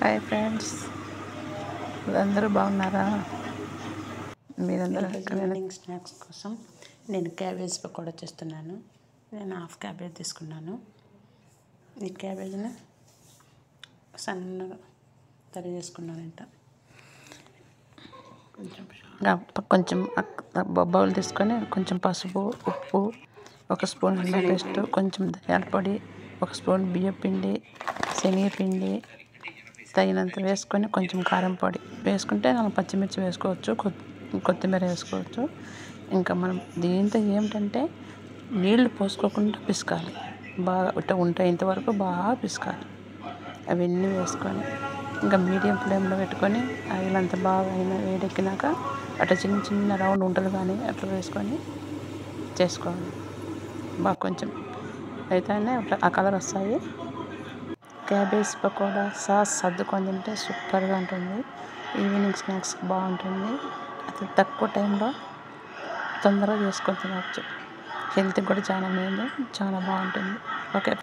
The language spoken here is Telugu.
హాయ్ ఫ్రెండ్స్, అందరూ బాగున్నారా? మీరందరూ ఈవినింగ్ స్నాక్స్ కోసం నేను క్యాబేజ్ పకోడా చేస్తున్నాను. నేను హాఫ్ క్యాబేజ్ తీసుకున్నాను. ఈ క్యాబేజ్ని సన్నగా తరిగి చేసుకున్నానంట. కొంచెం బౌల్ తీసుకొని కొంచెం పసుపు, ఉప్పు, 1 స్పూన్ అల్లం పేస్ట్, కొంచెం ధనియాల పొడి, 1 స్పూన్ బియ్యం పిండి, శనగపిండి తగినంత వేసుకొని కొంచెం కారం పొడి వేసుకుంటే మనం పచ్చిమిర్చి వేసుకోవచ్చు, కొత్తిమీర వేసుకోవచ్చు. ఇంకా మనం దీంతో ఏమిటంటే నీళ్లు పోసుకోకుండా పిసకాలి, బాగా ఇంతవరకు బాగా పిసకాలి. అవన్నీ వేసుకొని ఇంకా మీడియం ఫ్లేమ్లో పెట్టుకొని ఆయిల్ అంతా బాగా వేడెక్కినాక అట్లా చిన్న చిన్న రౌండ్ ఉంటలు కానీ అట్లా వేసుకొని చేసుకోవాలి. బాగా కొంచెం అయితేనే ఆ కలర్ వస్తాయి. క్యాబేజ్ పకోడా సాస్ సర్దుకొని తింటే సూపర్గా ఉంటుంది. ఈవినింగ్ స్నాక్స్ బాగుంటుంది. అతి తక్కువ టైంలో తొందరగా చేసుకొని తినవచ్చు. హెల్త్కి కూడా చాలా మేలు, చాలా బాగుంటుంది. ఓకే.